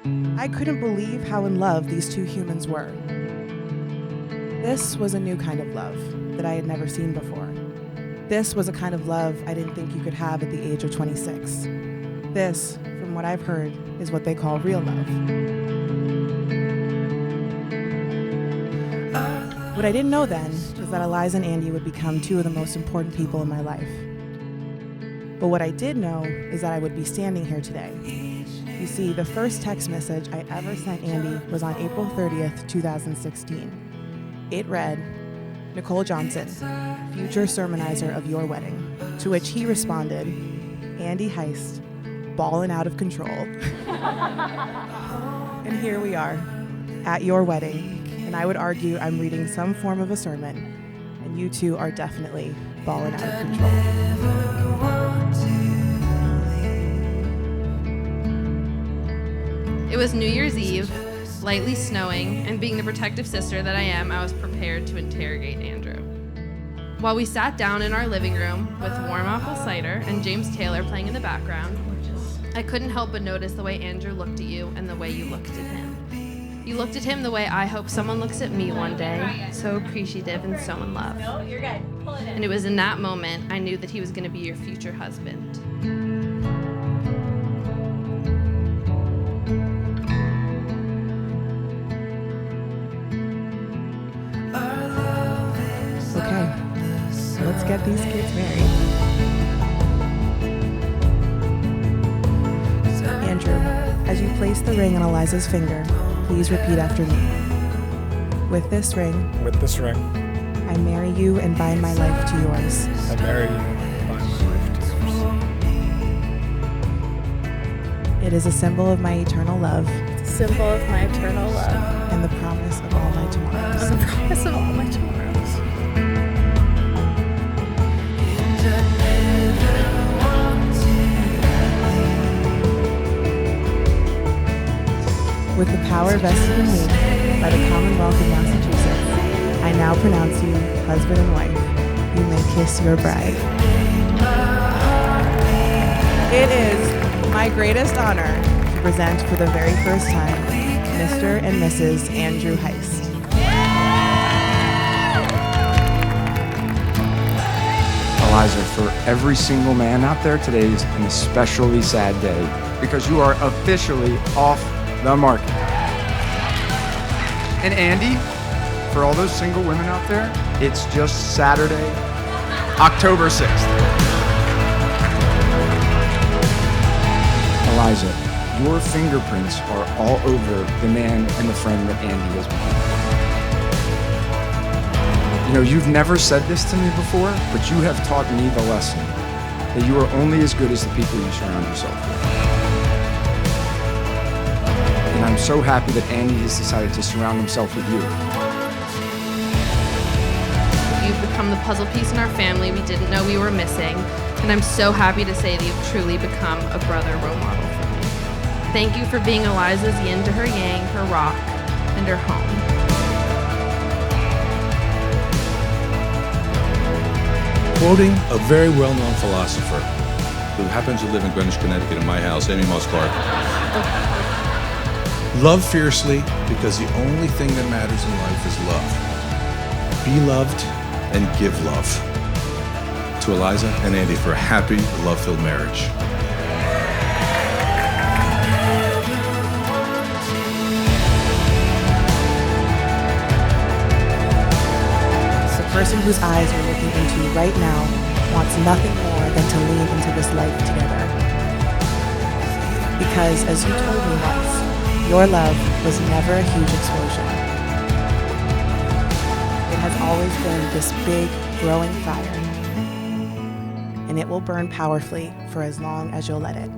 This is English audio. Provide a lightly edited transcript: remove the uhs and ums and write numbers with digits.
I couldn't believe how in love these two humans were. This was a new kind of love that I had never seen before. This was a kind of love I didn't think you could have at the age of 26. This, from what I've heard, is what they call real love. What I didn't know then is that Eliza and Andy would become two of the most important people in my life. But what I did know is that I would be standing here today. You see, the first text message I ever sent Andy was on April 30th, 2016. It read, "Nicole Johnson, future sermonizer of your wedding." To which he responded, "Andy Heist, ballin' out of control." And here we are, at your wedding, and I would argue I'm reading some form of a sermon, and you two are definitely ballin' out of control. It was New Year's Eve, lightly snowing, and being the protective sister that I am, I was prepared to interrogate Andrew. While we sat down in our living room with warm apple cider and James Taylor playing in the background, I couldn't help but notice the way Andrew looked at you and the way you looked at him. You looked at him the way I hope someone looks at me one day, so appreciative and so in love. No, you're good. Pull it in. And it was in that moment I knew that he was going to be your future husband. Okay, so let's get these kids married. Andrew, as you place the ring on Eliza's finger, please repeat after me. With this ring, I marry you and bind my life to yours. I marry you and bind my life to yours. It is a symbol of my eternal love It's a symbol of my eternal love and the promise of all my tomorrows. and the promise of all my tomorrows. With the power vested in me by the Commonwealth of Massachusetts, I now pronounce you husband and wife. You may kiss your bride. It is my greatest honor to present for the very first time Mr. and Mrs. Andrew Heist. Eliza, for every single man out there, today is an especially sad day because you are officially off the market. And Andy, for all those single women out there, it's just Saturday, October 6th. Eliza, your fingerprints are all over the man and the friend that Andy has become. You know, you've never said this to me before, but you have taught me the lesson that you are only as good as the people you surround yourself with. And I'm so happy that Andy has decided to surround himself with you. You've become the puzzle piece in our family we didn't know we were missing, and I'm so happy to say that you've truly become a brother role model for me. Thank you for being Eliza's yin to her yang, her rock, and her home. Quoting a very well-known philosopher who happens to live in Greenwich, Connecticut, in my house, Amy Moss Clark. Love fiercely because the only thing that matters in life is love. Be loved and give love. To Eliza and Andy for a happy, love-filled marriage. The person whose eyes we're looking into right now wants nothing more than to lean into this life together. Because, as you told me once, your love was never a huge explosion. It has always been this big, growing fire, and it will burn powerfully for as long as you'll let it.